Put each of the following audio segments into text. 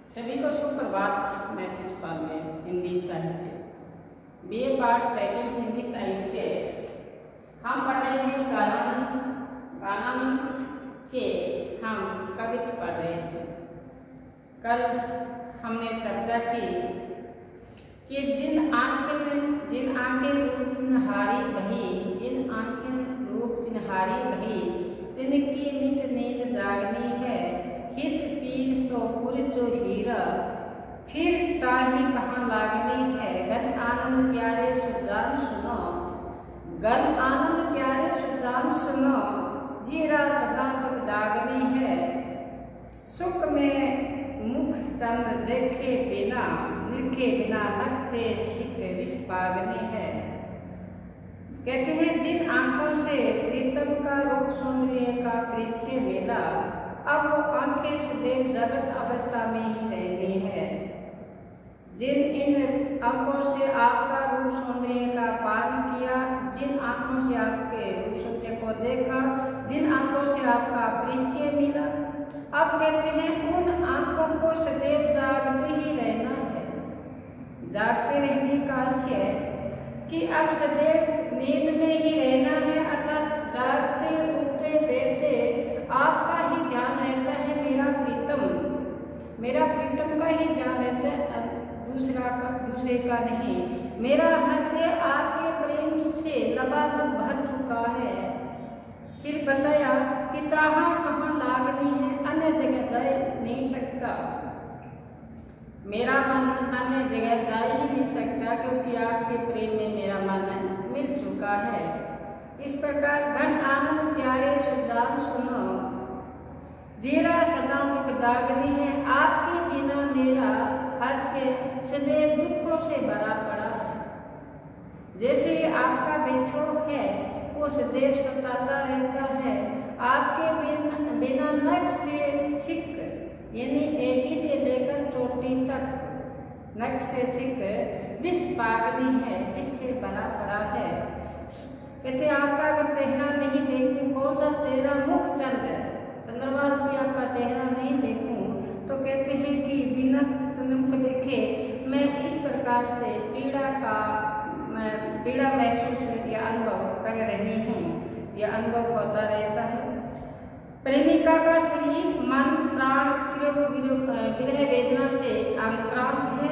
सभी को सुप्रभात। मैसेज पाल में हिंदी साहित्य बीए पार्ट सेकंड हिंदी साहित्य हम पढ़ रहे हैं गाना के हम कविता पढ़ रहे हैं। कल हमने चर्चा की कि जिन आंखें रूप चिन्हारी बही तिनकी नित नींद जागनी है। हित पीर सो पुर जो हीरा फिर ताही कहाँ लागनी है। गन आनंद प्यारे सुजान सुनो जीरा सदा तक दागनी है। सुख में मुख चंद निरखे बिना नखते सिक विष पागनी है। कहते हैं जिन आंखों से प्रीतम का रूप सौंदर्य का परिचय मिला, अब वो आंखें सदैव जागृत अवस्था में ही रहनी है। जिन इन आंखों से आपका रूप सौंदर्य का पान किया, जिन आंखों से आपके रूप सौंदर्य को देखा, जिन आंखों से आपका परिचय मिला, अब कहते हैं उन आंखों को सदैव जागते ही रहना है। जागते रहने का आशय कि अब सदैव नींद में ही रहना है, अर्थात जागते उठते बैठते आपका ही ध्यान रहता है। मेरा प्रीतम का ही ध्यान रहता है, दूसरे का नहीं। मेरा हृदय आपके प्रेम से लबालब भर चुका है। फिर बताया कि ताहा कहाँ लागनी है, अन्य जगह जा नहीं सकता। मेरा मन अन्य जगह जा ही नहीं सकता, क्योंकि आपके प्रेम में मेरा मन मिल चुका है। इस प्रकार घन आनंद प्यारे सुजान सुनो जीरा सदा तक दागनी है। आपके बिना मेरा हृदय सदैव दुखों से भरा पड़ा है। जैसे आपका बिछोह है वो सदैव सताता रहता है। आपके बिना नख से सिक यानी एड़ी से लेकर चोटी तक नख से सिक विष पागनी है, इससे भरा पड़ा है। कहते आपका अगर चेहरा नहीं देखूं, कौन सा तेरा मुख चंद्रमा रूपी आपका चेहरा नहीं देखूं, तो कहते हैं कि बिना चंद्रमा को देखे मैं इस प्रकार से पीड़ा महसूस या अनुभव कर रही हूँ। यह अनुभव होता रहता है। प्रेमिका का शरीर मन प्राण विरह वेदना से आक्रांत है।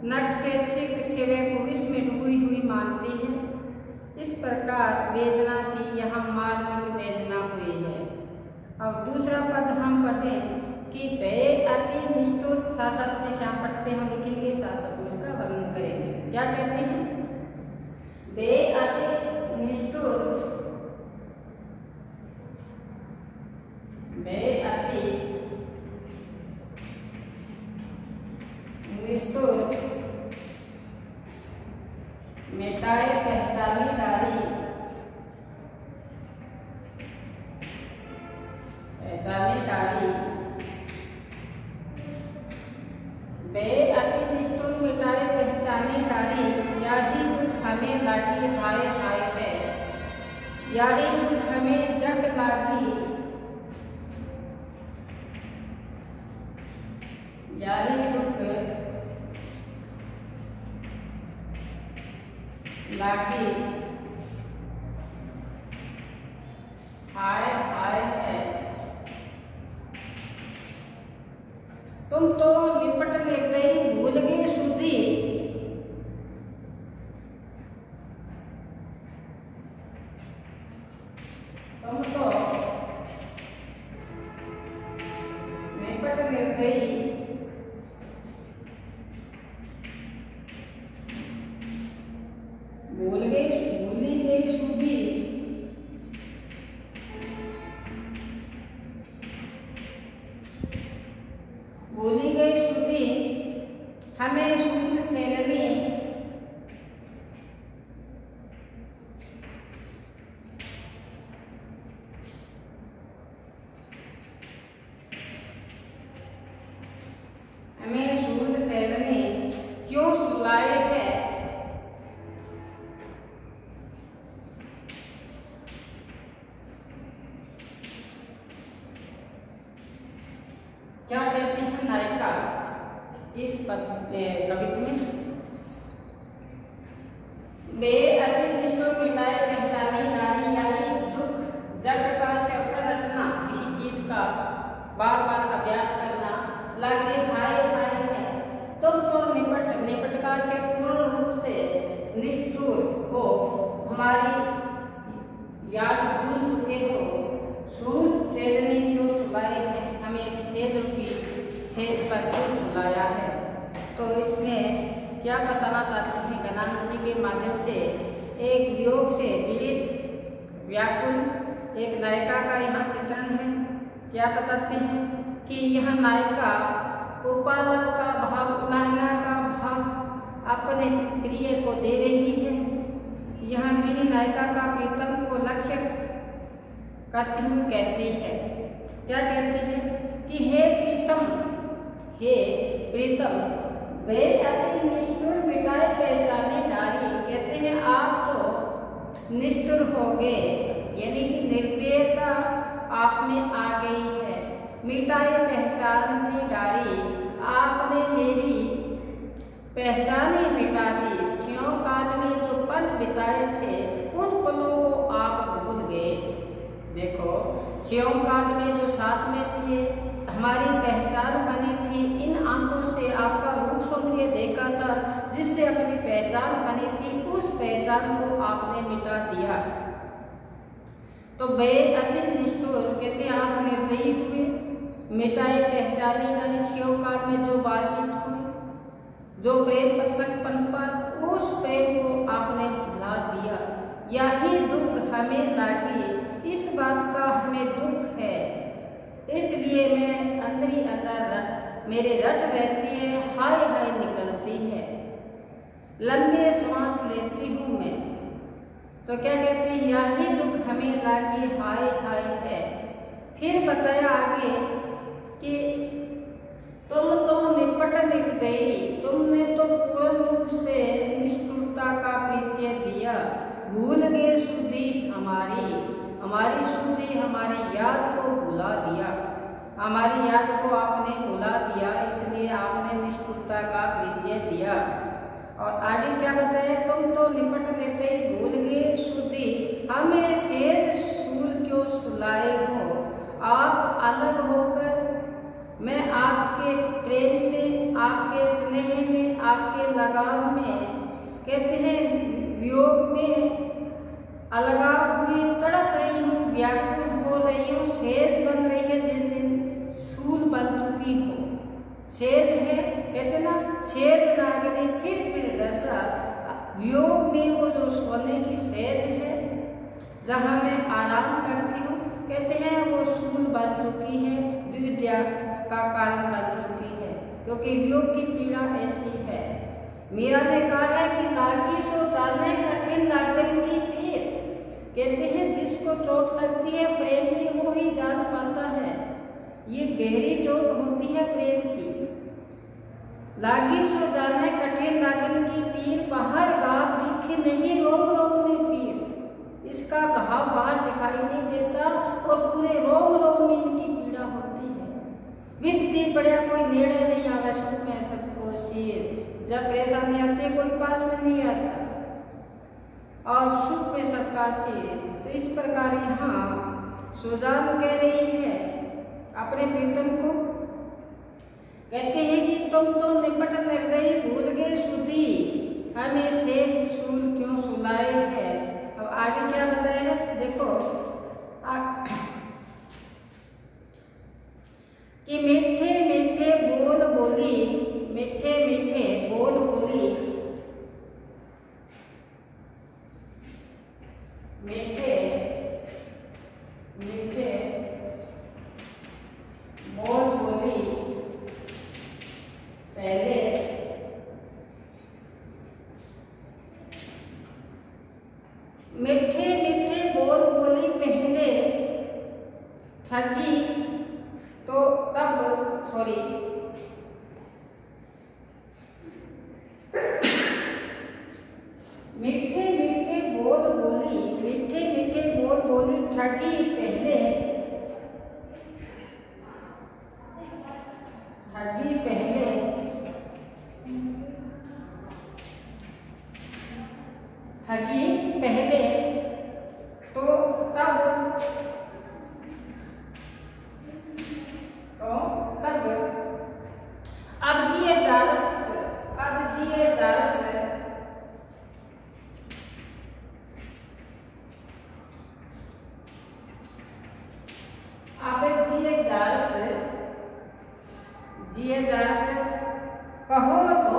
नख से सिक शिवय को इसमें डूबी हुई मानती है। इस प्रकार वेदना की यहाँ मार्मिक वेदना हुई है। अब दूसरा पद हम पढ़ें कि बे अति निष्ठुर साथ में श्याम पट पे हम लिखेंगे, साथ में इसका वर्णन करेंगे। क्या कहते हैं? बे अति निष्ठुर मिटाए पहचानी तारी बे अति निष्ठुर मिटाए पहचाने तारी। याही दुख हमें लागी हाय हाय है, याही दुख हमें जग लागी, याही दुख लागी हाय हाय है। तुम तो निपट ले गई भूल गई सुधी, तुम तो निपट ले गई भूली गई सुधी। भूली गई सुधी हमें शूल सेलनी, हमें शूल सेलनी क्यों सुलाए है। क्या कहते हैं नायिका? इस कवित्व में बे अति निष्ठुर मिटाए पहचानी नारी यानी दुख जग का शब्द रखना, किसी चीज का बार बार अभ्यास करना, लगे हाय हाय है तुम तो निपट का से पूर्ण रूप से निष्ठुर हो, हमारी याद भूल चुके हो, सूद सेदनी क्यों सुलाए है, हमें सेद रूपी सेद पर क्यों सुलाया है। तो इसमें क्या बताना चाहते हैं गणानंद जी के माध्यम से, एक वियोग से पीड़ित व्याकुल एक नायिका का यहाँ चित्रण है। क्या बताते हैं कि यह नायिका उपालक का भाव, उलाहना का भाव अपने प्रिय को दे रही है। यह पीड़ी नायिका का प्रीतम को लक्ष्य करते हुए कहती है, क्या कहती है कि हे प्रीतम वे अति निष्ठुर मिटाए पहचाने नारी, कहते हैं आप तो निष्ठुर हो गए, यानी कि निर्दयता आप में आ गई है। मिटाए पहचाने नारी, आपने मेरी पहचान ही मिटा दी। स्यों काल में जो पल बिताए थे उन पलों को आप भूल गए। देखो, स्यों काल में जो साथ में थे, हमारी पहचान बनी थी, इन आंखों से आपका रूप सौंदर्य देखा था, जिससे अपनी पहचान बनी थी, उस पहचान को आपने मिटा दिया। तो बे अति निष्ठुर, कहते हैं आप निर्दयी हुए, मिटाए पहचानी नारी, स्यों काल में जो बातचीत हुई, जो प्रेम प्रसंग पनपा, उस प्रेम को आपने भुला दिया। यही दुख हमें लागी, इस बात का हमें दुख है, इसलिए मैं अंदरी अंदर मेरे रट रहती है, हाय हाय निकलती है, लंबे श्वास लेती हूँ मैं। तो क्या कहते हैं, यही दुख हमें लागी, हाय हाय है। फिर बताया आगे कि तुम तो निपट निर्दयी, तुमने तो पूर्ण रूप से निष्ठुरता का परिचय दिया, भूल गए सुधि हमारी सुधि, हमारी याद को भुला दिया, हमारी याद को आपने भुला दिया, इसलिए आपने निष्ठुरता का परिचय दिया। और आगे क्या बताया, तुम तो निपट देते भूल गए सुधि, हमें सेज सूल क्यों सुलाए हो, आप अलग होकर मैं आपके प्रेम में, आपके स्नेह में, आपके लगाव में, कहते हैं वियोग में अलगाव हुई, तड़प रही हूँ, व्याकुल हो रही हूँ, सेज बन रही है, जैसे सूल बन चुकी हो। सेज है, कहते ना, सेज नागने फिर डसा, वियोग में वो जो सोने की सेज है, जहाँ मैं आराम करती हूँ, कहते हैं वो सूल बन चुकी है, द्विविद्या का कारण बन चुकी है, क्योंकि वियोग की पीड़ा ऐसी है। मीरा ने कहा है कि लागी सो जाने कठिन लागन की पीर, कहते हैं जिसको चोट लगती है प्रेम की वो ही जान पाता है, ये गहरी चोट होती है प्रेम की। लागी सो जाने कठिन लागन की पीर, बाहर घाव दिखे नहीं रोम रोम में पीर, इसका घाव बाहर दिखाई नहीं देता और पूरे रोम रोम में इनकी पीड़ा होती है। विपत्ति पड़े कोई नेड़े नहीं आवे, सुख में सबको शेर, जब परेशानी आती है कोई पास में नहीं आता, और सुख में सबका शेर। तो इस प्रकार यहाँ सुजान कह रही है अपने प्रीतम को, कहते हैं कि तुम तो निपट निर्दयी भूल गए सुधि, हमें सेज सूल क्यों सुलाए है। अब आगे क्या बताया है, देखो कि मीठे मीठे बोल बोली, मीठे मीठे बोल बोली, मीठे मीठे बोल बोली पहले, मीठे मीठे बोल बोली पहले, ठगी तो तब मीठे मीठे बोल बोली, मीठे मीठे बोल बोली ठगी पहले, ठगी पहले जिए जारत कहो दो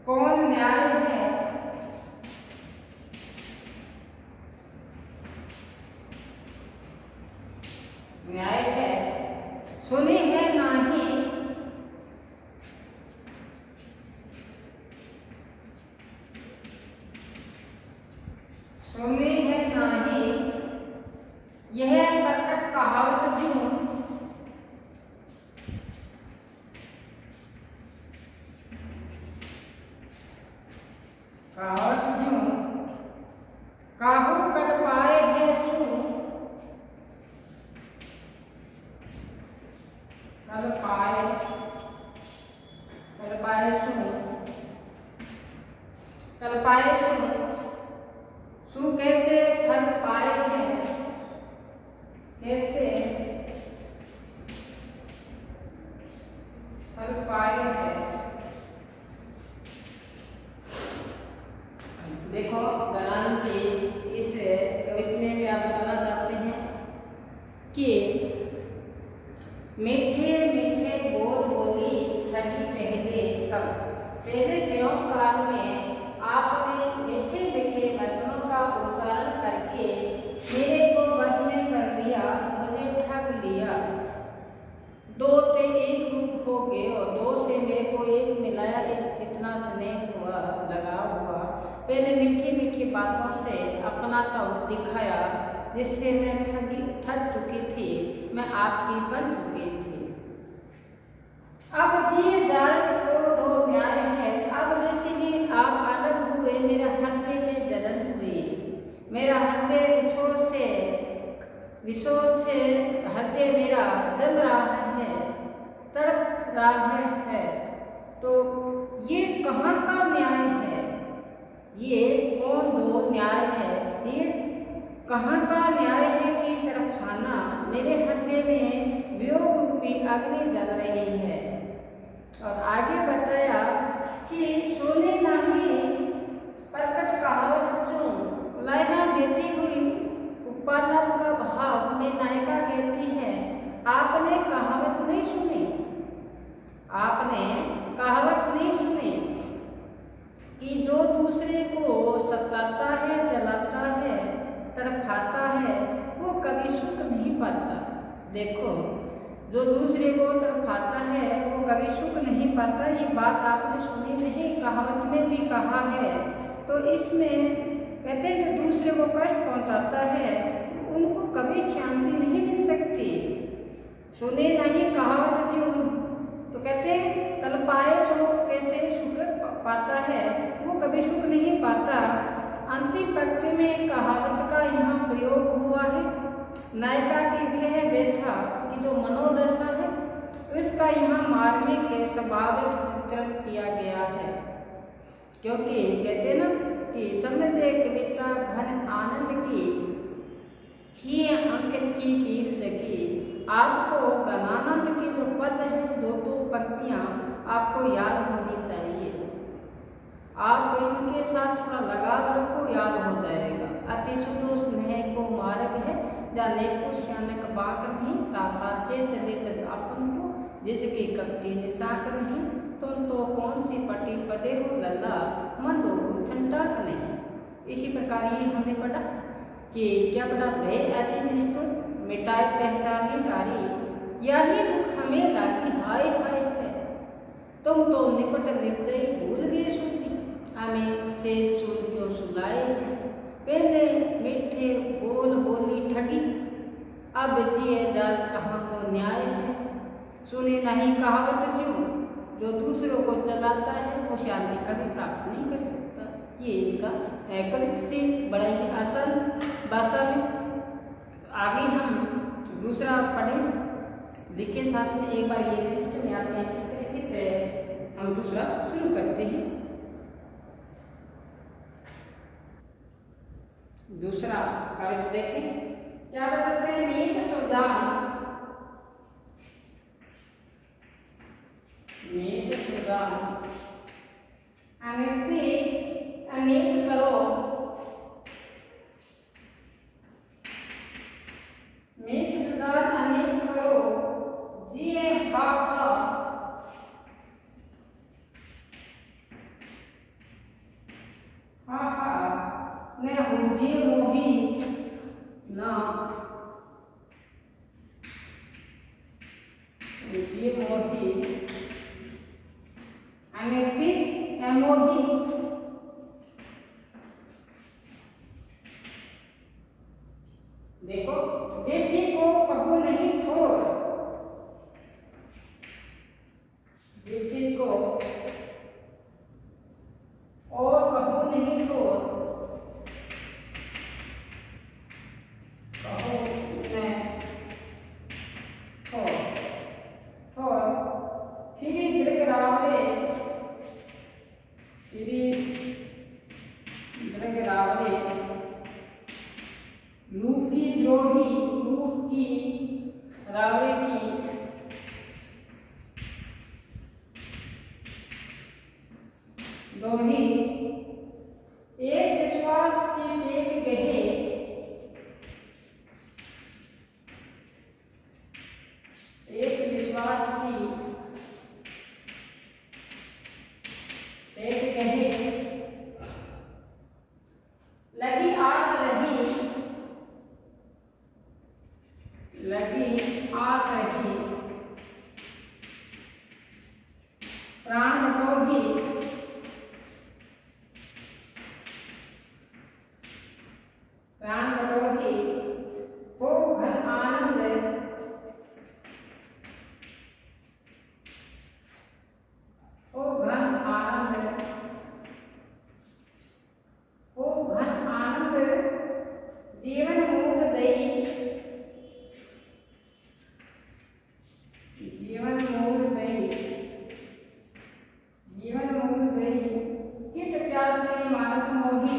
कौन न्याय है, न्याय है सुनी है नाही, सुनी है नाही यह प्रकट कहावत जो, कहावत जो काहू कर पाए है सु, कर पाए सु कैसे फल पाए हैं, कैसे फल पाए हैं। देखो गलान से इस कविता में क्या बताना चाहते हैं कि मीठे मीठे बोल बोली ठगी पहले तब, पहले सेवा काल में आपने मीठे मीठे वचनों का उच्चारण करके मेरे को बस में कर लिया, मुझे ठग लिया। दो से एक रूप हो गए और दो से मेरे को एक मिलाया, इस इतना स्नेह हुआ, लगाव हुआ। पहले मीठी मीठी बातों से अपनाता दिखाया, जिससे मैं ठग चुकी थी, मैं आपकी बन चुकी थी। अब जिए जात को दो न्याय है, अब जैसे ही आप अलग हुए मेरे हृदय में जलन हुई, मेरा हृदय विशोष से हृदय मेरा जल रहा है, तड़प रहा है। तो ये कहाँ का न्याय है, ये कौन दो न्याय है, ये कहाँ का न्याय है कि तड़फाना, मेरे हृदय में वियोग रूपी अग्नि जल रही है। और आगे बताया कि सोने नहीं प्रकट कहावत जो, लाइना देती हुई उपालम का भाव में नायिका कहती है, आपने कहावत नहीं सुनी, आपने कहावत नहीं सुनी कि जो दूसरे को सताता है, जलाता है, तड़पाता है, वो कभी सुख नहीं पाता। देखो, जो दूसरे को तड़पाता है वो कभी सुख नहीं पाता, ये बात आपने सुनी नहीं, कहावत में भी कहा है। तो इसमें कहते हैं जो दूसरे को कष्ट पहुंचाता है उनको कभी शांति नहीं मिल सकती। सुने नहीं कहावत जो, तो कहते हैं कल पाए सो कैसे सुख पाता है, वो कभी सुख नहीं पाता। अंतिम पंक्ति में कहावत का यहाँ प्रयोग हुआ है, नायिका की विरह व्यथा की जो मनोदशा है उसका यहाँ मार्मिक स्वाभाविक चित्रण किया गया है। क्योंकि कहते ना कि समझे कविता घन आनंद की ही अंकित की पीर जगी, आपको घनानंद की जो पद है, दो पंक्तियाँ आपको याद होनी चाहिए। आप इनके साथ थोड़ा लगाव रखो, याद हो जाएगा। अति सुनो स्नेह को मार्ग है, जाने को श्यानक बाक नहीं, तासाचे चले तद अपन को जिजके कपटी निशाक नहीं, तुम तो कौन सी पटी पड़े हो लल्ला, मन दो ठंडाक नहीं। इसी प्रकार ये हमने पढ़ा कि क्या पढ़ा, भय अति निष्ठुर मिटाए पहचाने डारी, यही दुख हमें लागी हाय हाय है, तुम तो निपट निर्दयी भूल गए सुधी, हमें से सुन क्यों सुलाए हैं। पहले मीठे बोल बोली ठगी, अब जिए जात कहाँ को न्याय है। सुने नहीं कहावत जो दूसरों को जलाता है वो शांति कभी प्राप्त नहीं कर सकता। ये इनका कविता से बड़ा ही आसान भाषा में। आगे हम दूसरा पढ़ें, लिखे साथ में एक बार ये लिस्ट में आते हैं, किस तरीके से हम दूसरा शुरू करते हैं। दूसरा कविता देखें क्या बताते हैं, मीत सुदान, मीत सुदान अंग्रेजी आहा ने हुजी मोही ना हुजी मोही अनेति एमोही देखो देखी को कबू नहीं छोड़ देखी को और कबू नहीं छोड़ कहो ने और फिर गिरगिरावले लूप की द्रोही लूप की रावले की द्रोही एक विश्वास की एक गहे एक विश्वास की एक गहे लगी आस रही प्राण बटोही हो घन आनंद जीवन मूल दई चित प्यास में मानत मोही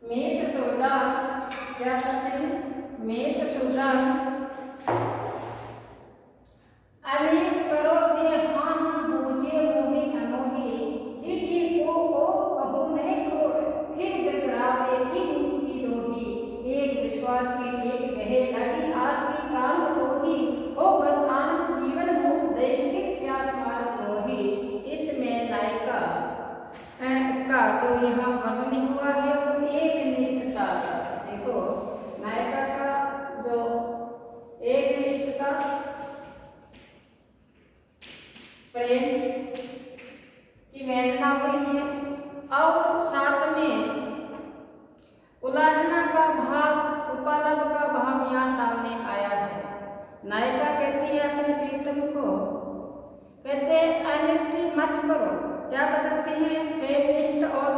मेत सौदा क्या कहते हैं मेत सौदा अनेक करो जे हाँ होजे मोही अनोही डिठी को कहो नहीं खोर फिर गिरगिरावे की की दोही एक विश्वास की एक गहे लगी आस की प्राण रोही ओ बद आनंद जीवन मूल दैनिक प्यास मार्ग मोही। इसमें नायिका का जो यहाँ वर्णन हुआ है वो एक निष्ठता देखो नायिका का जो एक निष्ठता प्रेम की वेदना हुई है और साथ में उलाहना का भाव उपलब्ध का भाव यहाँ सामने आया है। नायिका कहती है अपने प्रीतम को कहते अनित्य मत करो क्या बताते हैं प्रेमनिष्ठ और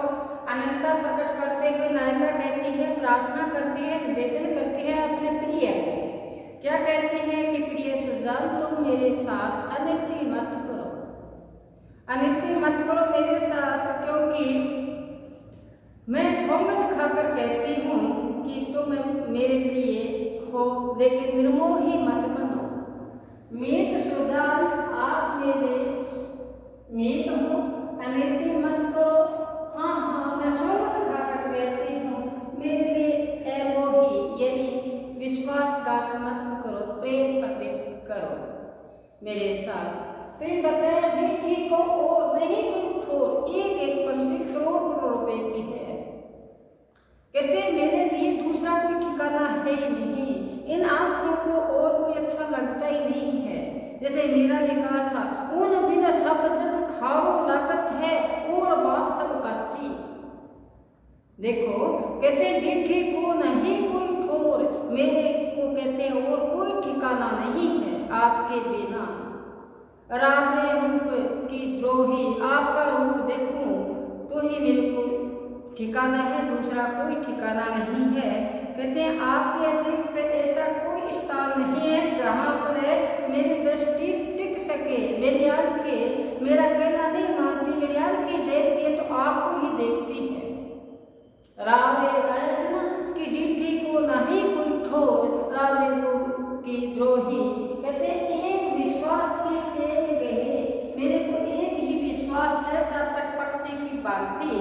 अनंता प्रकट करते हुए नायिका कहती है प्रार्थना करती है निवेदन करती है अपने प्रिय को क्या कहती है कि प्रिय सुजान तुम मेरे साथ अनित्य मत करो मेरे साथ क्योंकि मैं सौगंध खाकर कहती हूँ कि तुम मेरे लिए हो लेकिन निर्मोही मत बनो। मीत सुजान आप मेरे मीत हो अनित्य मत करो हाँ मैं सौगंध खाकर कहती हूँ मेरे लिए अमोही यानी विश्वासघात मत करो प्रेम प्रतिष्ठित करो मेरे साथ। फिर बताया डिठी को और नहीं कोई ठोर एक पंक्ति करोड़ रुपए की है कहते मेरे लिए दूसरा कोई ठिकाना है ही नहीं इन आंखों को और कोई अच्छा लगता ही नहीं है जैसे मीरा ने कहा था उन बिना सब जग खारो लागत है और बात सब कच्ची। देखो कहते डिठी को नहीं कोई ठोर मेरे को कहते और कोई ठिकाना नहीं है आपके बिना रावले रूप की द्रोही आपका रूप देखूं तो ही मेरे को ठिकाना है दूसरा कोई ठिकाना नहीं है। कहते हैं आपके अतिरिक्त ऐसा कोई स्थान नहीं है जहाँ पर मेरी दृष्टि टिक सके मेरी आंखें मेरा कहना नहीं मानती मेरी आंखें देखती है तो आपको ही देखती है। रावले आया है ना कि डिठी को नहीं कोई ठोर रावले को की द्रोही कहते एक विश्वास की एक गहे मेरे को एक ही विश्वास है जब तक पक्षी की बांधती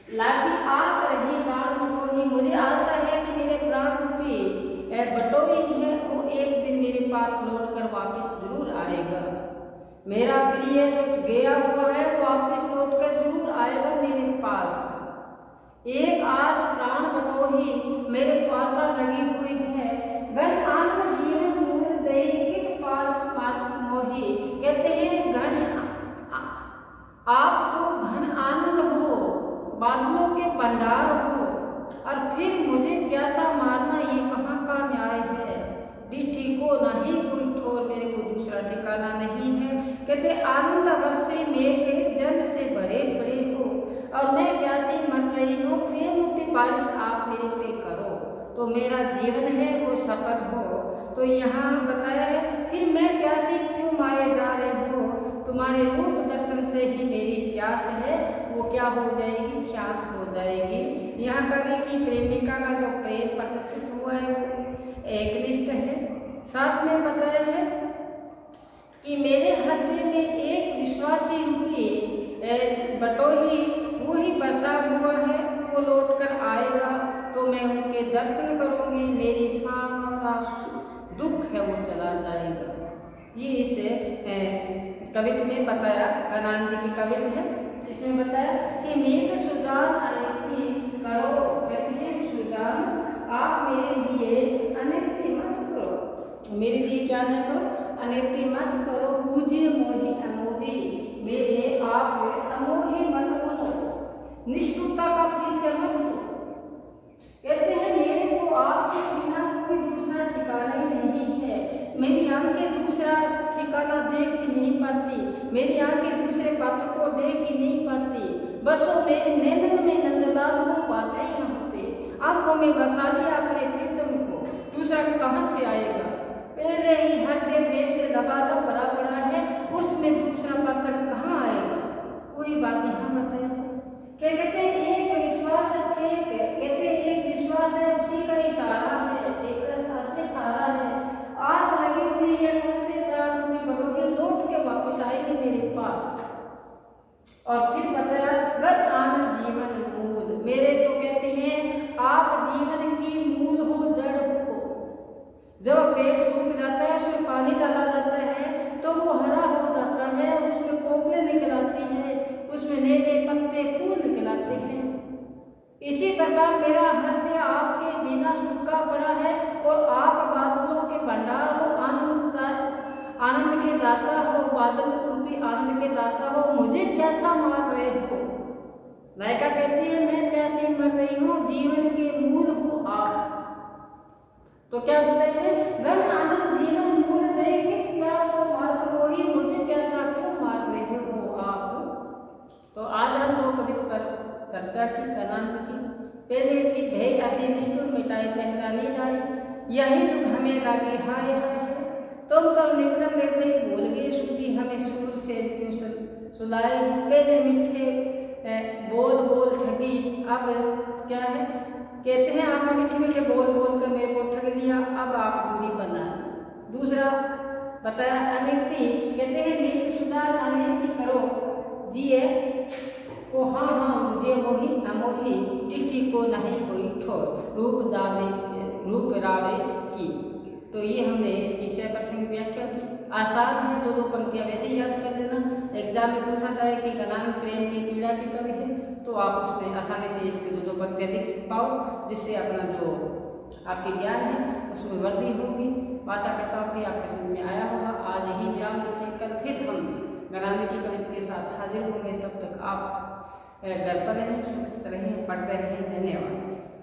लागी आस रही प्राण को ही मुझे बटोही है वो एक दिन मेरे पास लौट कर वापिस जरूर आएगा। मेरा प्रिय जो गया हुआ है वो वापिस लौट कर जरूर आएगा मेरे पास। एक आस प्राण बटोही मेरे को आशा लगी हुई है, वह आनंद जीवन मूल दैहिक पास मोही। कहते हैं घन आप तो घन आनंद हो, बादलों के भंडार हो, और फिर मुझे प्यासा मारना ये कहाँ का न्याय है। डिठी को नहीं कोई ठोर, मेरे को दूसरा ठिकाना नहीं है। कहते आनंद वर्षे मेरे जल से भरे पड़े हो, और मैं प्यासी मर रही हूँ, प्रेम की बारिश आप मेरे पे करो तो मेरा जीवन है वो सफल हो। तो यहाँ बताया है फिर मैं प्यासी क्यों मारे जा रही हो, तुम्हारे रूप दर्शन से ही मेरी प्यास है वो क्या हो जाएगी, शांत हो जाएगी। यहाँ कवि की प्रेमिका का जो प्रेम प्रदर्शित हुआ है वो एक लिस्ट है। साथ में बताया है कि मेरे हृदय में एक विश्वासी रूपी बटोही वो ही बसा हुआ है, वो लौट कर आएगा तो मैं उनके दर्शन करूंगी, मेरी सारा दुख है वो चला जाएगा। ये इस कवित्व में बताया, कनान जी की कवित्व है, इसमें बताया कि मेघ सुदान अनित्य करो। कहते हैं सुदान आप मेरे लिए अनित्य मत करो, मेरे लिए क्या नहीं करो, अनित्य मत करो। पूज्य मोहि अमोही, मेरे आप अमोही मत बनो, निष्ठुरता का परिचय मत दो। कहते हैं मेरे को आपके बिना कोई दूसरा ठिकाना ही नहीं है, मेरी आंखें दूसरा ठिकाना देख ही नहीं पाती, मेरी आंखें दूसरे पात्र को देख ही नहीं पाती। बस वो मेरे नैनन में नंदलाल वो बातें ही होते, आंखों में बसा लिया अपने प्रीतम को, दूसरा कहाँ से आएगा। पहले ही हृदय प्रेम से लबालब भरा पड़ा है, उसमें दूसरा पात्र कहाँ आएगा। वही बात यहाँ बताई। क्या कहते हैं एक विश्वास है, कहते हैं एक विश्वास है उसी का ही सहारा है, एक ऐसे सहारा है, आस लगी हुई है कौन से प्राण में बटोही लौट के वापस आएगी मेरे पास। और फिर बताया वह आनंद जीवन मूल, मेरे तो कहते हैं आप जीवन की मूल हो, जड़ हो। जब पेड़ सूख जाता है उसमें पानी डाला जाता है तो वो हरा हो जाता है, उसमें कोपले निकल आती है, उसमें नए नए पत्ते फूल निकल आते हैं। इसी प्रकार मेरा हृदय आपके बिना सूखा पड़ा है, और आप बादलों के भंडार हो, आनंद के दाता हो, बादल रूपी आनंद के दाता हो, मुझे प्यासा मार रहे हो। नायिका कहती है मैं प्यासी मर रही हूँ, जीवन के मूल हो आप। तो क्या बताइए, वह आनंद जीवन मूल देखे प्यास को मार करो ही, मुझे प्यासा क्यों मार रहे हो आप। तो आज हम दो कविता पर चर्चा की कनान की। पहले थी भय अति निष्ठुर मिटाई पहचानी डारी, यही दुख हमें लागे हाय हाय। तुम तो निकटम निर्दयी भूल गए सूदी, हमें सूर से क्यों सुलाए। पहले मीठे बोल बोल ठगी, अब क्या है, कहते हैं आपने मीठे मीठे बोल बोल कर मेरे को ठग लिया, अब आप दूरी बनाए। दूसरा बताया अनित्य, कहते हैं नीति सुधार अनित्य करो जिए को, हाँ हाँ मुझे मोही अमोही, टिठी को नहीं कोई ठोर, रूप रावे की। तो ये हमने इसकी 6% व्याख्या की। आसान है, दो पंक्तियां वैसे ही याद कर लेना। एग्जाम में पूछा जाए कि कनान प्रेम की पीड़ा की कवि है तो आप उसमें आसानी से इसकी दो पंक्तियां लिख पाओ, जिससे अपना जो आपकी ज्ञान है उसमें वृद्धि होगी। आशा करता हूँ कि आपके समझ में आया होगा। आज यही विराम देते हैं, कल फिर हम कनान की कविता के साथ हाजिर होंगे। तब तक आप घर पर रहें, सुरक्षित रहें, पढ़ते रहें। धन्यवाद।